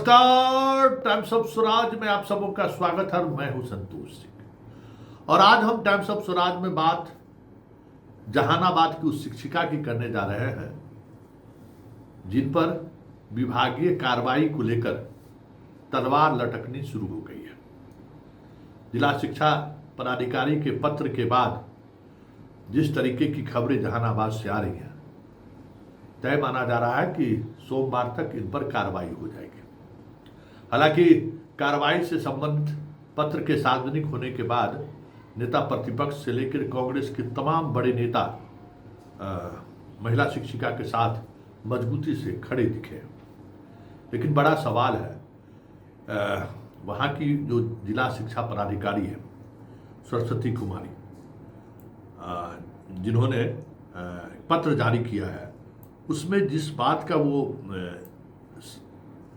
नमस्कार। Times of Swaraj में आप सबों का स्वागत है। मैं हूं संतोष सिंह और आज हम टाइम्स ऑफ स्वराज में बात जहानाबाद की उस शिक्षिका की करने जा रहे हैं जिन पर विभागीय कार्रवाई को लेकर तलवार लटकनी शुरू हो गई है। जिला शिक्षा पदाधिकारी के पत्र के बाद जिस तरीके की खबरें जहानाबाद से आ रही हैं, तय माना जा रहा है कि सोमवार तक इन पर कार्रवाई हो जाएगी। हालांकि कार्रवाई से संबंधित पत्र के सार्वजनिक होने के बाद नेता प्रतिपक्ष से लेकर कांग्रेस के तमाम बड़े नेता महिला शिक्षिका के साथ मजबूती से खड़े दिखे। लेकिन बड़ा सवाल है वहाँ की जो जिला शिक्षा पदाधिकारी है सरस्वती कुमारी, जिन्होंने पत्र जारी किया है, उसमें जिस बात का वो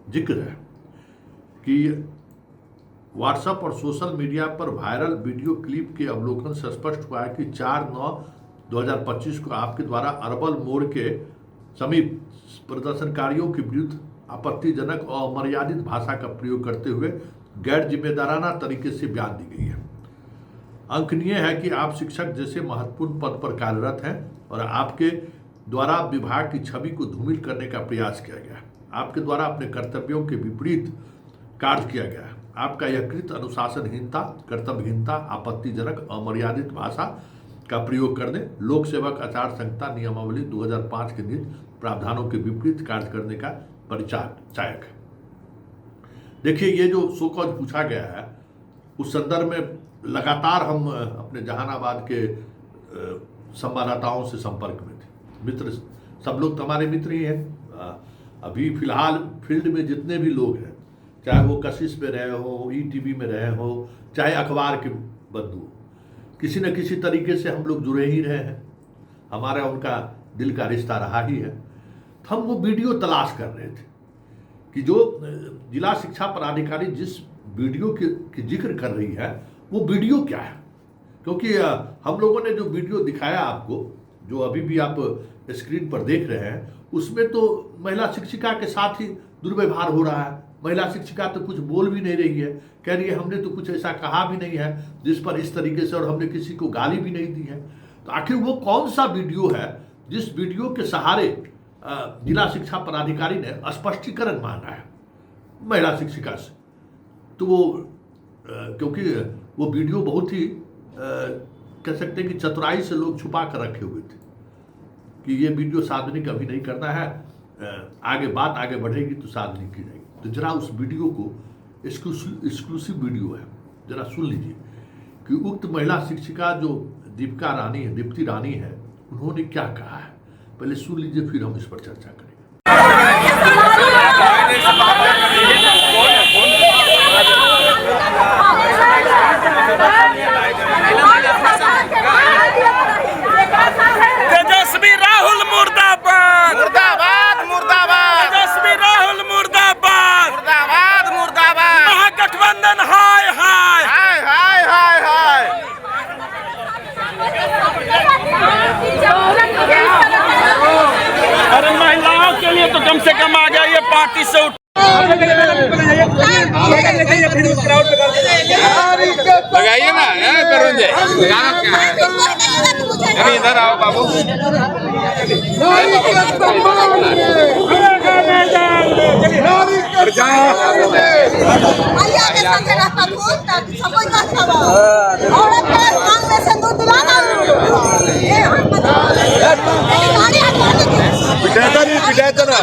जिक्र है कि व्हाट्सएप और सोशल मीडिया पर वायरल वीडियो क्लिप के अवलोकन से स्पष्ट हुआ है कि 4/9/2025 को आपके द्वारा अरबल मोड़ के समीप प्रदर्शनकारियों के विरुद्ध आपत्तिजनक और अमर्यादित भाषा का प्रयोग करते हुए गैर जिम्मेदाराना तरीके से बयान दी गई है। अंकनीय है कि आप शिक्षक जैसे महत्वपूर्ण पद पर कार्यरत हैं और आपके द्वारा विभाग की छवि को धूमिल करने का प्रयास किया गया है। आपके द्वारा अपने कर्तव्यों के विपरीत कार्य किया गया है। आपका यह कृत्य अनुशासनहीनता, कर्तव्यहीनता, आपत्तिजनक अमर्यादित भाषा का प्रयोग करने, लोक सेवक आचार संहिता नियमावली 2005 के नीति प्रावधानों के विपरीत कार्य करने का परिचायक है। देखिए, ये जो शोकॉज पूछा गया है उस संदर्भ में लगातार हम अपने जहानाबाद के संवाददाताओं से संपर्क में थे। मित्र, सब लोग तो हमारे मित्र ही हैं। अभी फिलहाल फील्ड में जितने भी लोग हैं, चाहे वो कशिश में रहे हो, ईटीवी में रहे हो, चाहे अखबार के बंधु, किसी न किसी तरीके से हम लोग जुड़े ही रहे हैं। हमारा उनका दिल का रिश्ता रहा ही है। तो हम वो वीडियो तलाश कर रहे थे कि जो जिला शिक्षा पदाधिकारी जिस वीडियो की जिक्र कर रही है वो वीडियो क्या है। क्योंकि हम लोगों ने जो वीडियो दिखाया आपको, जो अभी भी आप स्क्रीन पर देख रहे हैं, उसमें तो महिला शिक्षिका के साथ ही दुर्व्यवहार हो रहा है। महिला शिक्षिका तो कुछ बोल भी नहीं रही है, कह रही है हमने तो कुछ ऐसा कहा भी नहीं है जिस पर इस तरीके से, और हमने किसी को गाली भी नहीं दी है। तो आखिर वो कौन सा वीडियो है जिस वीडियो के सहारे जिला शिक्षा पदाधिकारी ने स्पष्टीकरण मांगा है महिला शिक्षिका से। तो वो क्योंकि वो वीडियो बहुत ही कह सकते हैं कि चतुराई से लोग छुपा कर रखे हुए थे कि ये वीडियो सार्वजनिक अभी नहीं करना है, आगे बात आगे बढ़ेगी तो सार्वजनिक की जाएगी। तो जरा उस वीडियो को, एक्सक्लूसिव वीडियो है, जरा सुन लीजिए कि उक्त महिला शिक्षिका जो दीप्ति रानी है, उन्होंने क्या कहा है। पहले सुन लीजिए, फिर हम इस पर चर्चा करेंगे। तेजस्वी राहुल मुर्दाबाद, मुर्दाबाद, मुर्दाबाद। तेजस्वी राहुल मुर्दाबाद, मुर्दाबाद, मुर्दाबाद। महागठबंधन हाय हाय हाय हाय हाय हाय। अरे महिलाओं के लिए तो कम से कम आ गया ये पार्टी से उठ। लगाइए ना करुण जी, इधर आओ बाबू। पिटायचं ना।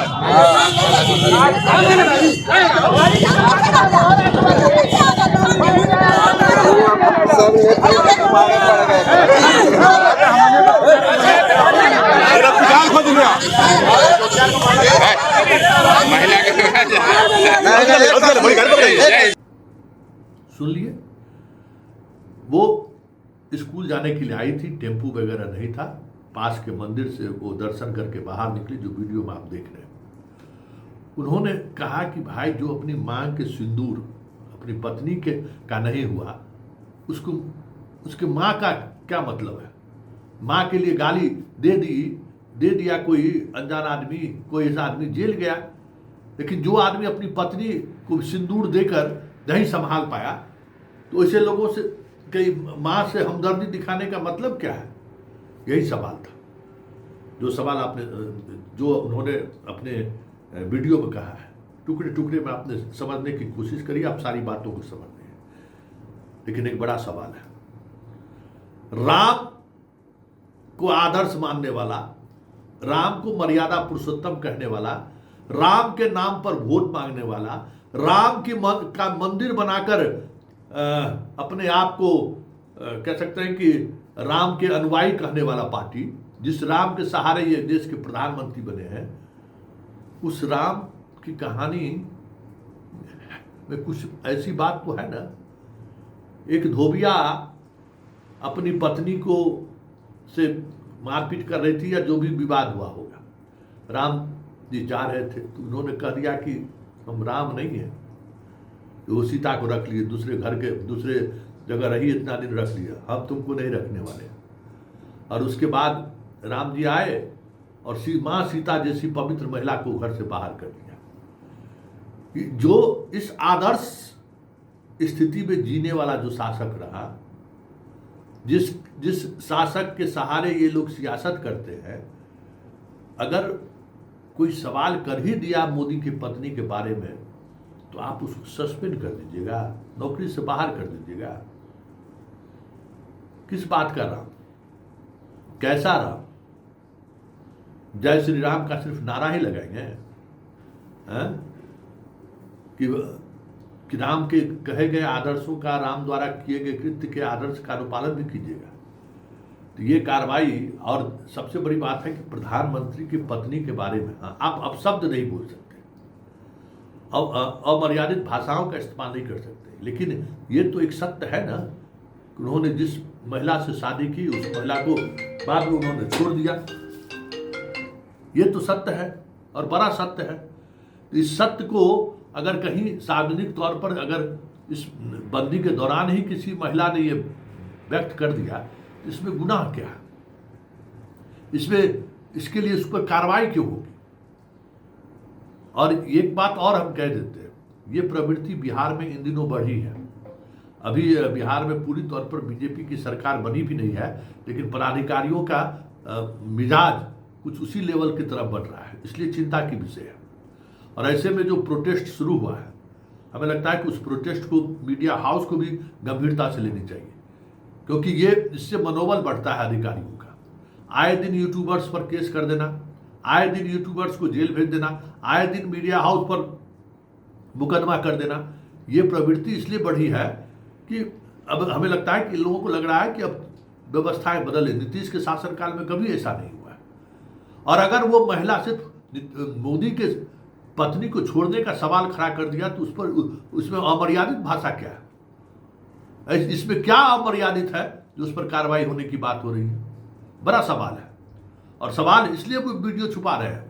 सुन लिए, वो स्कूल जाने के लिए आई थी, टेम्पू वगैरह नहीं था, पास के मंदिर से वो दर्शन करके बाहर निकली, जो वीडियो में आप देख रहे हैं। उन्होंने कहा कि भाई, जो अपनी मां के सिंदूर अपनी पत्नी के का नहीं हुआ, उसको उसके माँ का क्या मतलब है। माँ के लिए गाली दे दिया कोई अनजान आदमी, कोई ऐसा आदमी जेल गया, लेकिन जो आदमी अपनी पत्नी को सिंदूर देकर नहीं संभाल पाया, तो ऐसे लोगों से कई माँ से हमदर्दी दिखाने का मतलब क्या है? यही सवाल था, जो सवाल आपने जो उन्होंने अपने वीडियो में कहा है। टुकड़े टुकड़े में आपने समझने की कोशिश करी, आप सारी बातों को समझ रहे हैं, लेकिन एक बड़ा सवाल है। राम को आदर्श मानने वाला, राम को मर्यादा पुरुषोत्तम कहने वाला, राम के नाम पर वोट मांगने वाला, राम की का मंदिर बनाकर अपने आप को कह सकते हैं कि राम के अनुयायी कहने वाला पार्टी, जिस राम के सहारे ये देश के प्रधानमंत्री बने हैं, उस राम की कहानी में कुछ ऐसी बात तो है ना। एक धोबिया अपनी पत्नी को से मारपीट कर रही थी, या जो भी विवाद हुआ होगा, राम जी जा रहे थे तो उन्होंने कह दिया कि हम राम नहीं है, वो सीता को रख लिए, दूसरे घर के दूसरे जगह रही, इतना दिन रख लिया, हम तुमको नहीं रखने वाले। और उसके बाद राम जी आए और माँ सीता जैसी पवित्र महिला को घर से बाहर कर दिया। जो इस आदर्श स्थिति में जीने वाला जो शासक रहा, जिस शासक के सहारे ये लोग सियासत करते हैं, अगर कोई सवाल कर ही दिया मोदी की पत्नी के बारे में, तो आप उसको सस्पेंड कर दीजिएगा, नौकरी से बाहर कर दीजिएगा। किस बात का राम? कैसा राम? जय श्री राम का सिर्फ नारा ही लगाएंगे कि राम के कहे गए आदर्शों का, राम द्वारा किए गए कृत्य के आदर्श का अनुपालन भी कीजिएगा। तो ये कार्रवाई, और सबसे बड़ी बात है कि प्रधानमंत्री की पत्नी के बारे में आप अब शब्द नहीं बोल सकते, अमर्यादित भाषाओं का इस्तेमाल नहीं कर सकते, लेकिन ये तो एक सत्य है ना, उन्होंने जिस महिला से शादी की उस महिला को बाद में उन्होंने छोड़ दिया। ये तो सत्य है और बड़ा सत्य है। तो इस सत्य को अगर कहीं सार्वजनिक तौर पर, अगर इस बंदी के दौरान ही किसी महिला ने ये व्यक्त कर दिया, तो इसमें गुनाह क्या है? इसमें इसके लिए उस पर कार्रवाई क्यों होगी? और एक बात और हम कह देते हैं, ये प्रवृत्ति बिहार में इन दिनों बढ़ी है। अभी बिहार में पूरी तौर पर बीजेपी की सरकार बनी भी नहीं है, लेकिन पदाधिकारियों का मिजाज कुछ उसी लेवल की तरफ बढ़ रहा है, इसलिए चिंता की विषय है। और ऐसे में जो प्रोटेस्ट शुरू हुआ है, हमें लगता है कि उस प्रोटेस्ट को मीडिया हाउस को भी गंभीरता से लेनी चाहिए, क्योंकि ये इससे मनोबल बढ़ता है अधिकारियों का। आए दिन यूट्यूबर्स पर केस कर देना, आए दिन यूट्यूबर्स को जेल भेज देना, आए दिन मीडिया हाउस पर मुकदमा कर देना, ये प्रवृत्ति इसलिए बढ़ी है कि अब हमें लगता है कि लोगों को लग रहा है कि अब व्यवस्थाएं बदले। नीतीश के शासनकाल में कभी ऐसा नहीं हुआ है। और अगर वो महिला सिर्फ मोदी के पत्नी को छोड़ने का सवाल खड़ा कर दिया, तो उस पर उसमें अमर्यादित भाषा क्या है? इसमें क्या अमर्यादित है जो उस पर कार्रवाई होने की बात हो रही है? बड़ा सवाल है। और सवाल इसलिए वो वीडियो छुपा रहे हैं,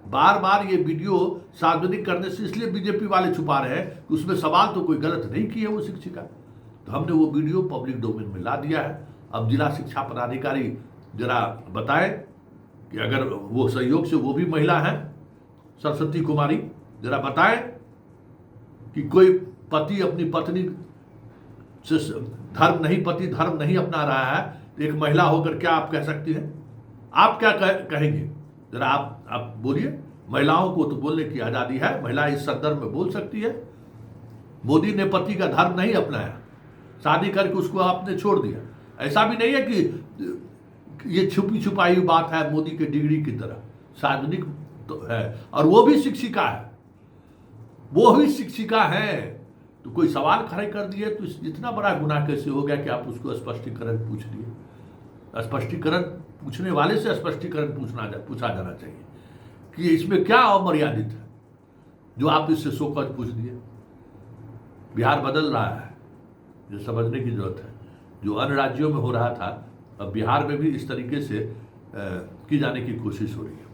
बार बार ये वीडियो सार्वजनिक करने से इसलिए बीजेपी वाले छुपा रहे हैं कि उसमें सवाल तो कोई गलत नहीं की है वो शिक्षिका। तो हमने वो वीडियो पब्लिक डोमेन में ला दिया है। अब जिला शिक्षा पदाधिकारी जरा बताएं कि अगर वो सहयोग से वो भी महिला हैं, सरस्वती कुमारी, जरा बताएं कि कोई पति अपनी पत्नी से पति धर्म नहीं अपना रहा है, तो एक महिला होकर क्या आप कह सकती हैं? आप क्या कहेंगे? जरा आप बोलिए। महिलाओं को तो बोलने की आजादी है, महिला इस संदर्भ में बोल सकती है। मोदी ने पति का धर्म नहीं अपनाया, शादी करके उसको आपने छोड़ दिया। ऐसा भी नहीं है कि ये छुपी छुपाई बात है मोदी के डिग्री की तरह, सार्वजनिक तो है। और वो भी शिक्षिका है, वो भी शिक्षिका है। तो कोई सवाल खड़े कर दिए तो इतना बड़ा गुनाह कैसे हो गया कि आप उसको स्पष्टीकरण पूछ लिए? स्पष्टीकरण पूछने वाले से स्पष्टीकरण पूछा जाना चाहिए कि इसमें क्या अमर्यादित है जो आप इससे शोकज पूछ दिए। बिहार बदल रहा है, जो समझने की जरूरत है। जो अन्य राज्यों में हो रहा था, अब बिहार में भी इस तरीके से की जाने की कोशिश हो रही है।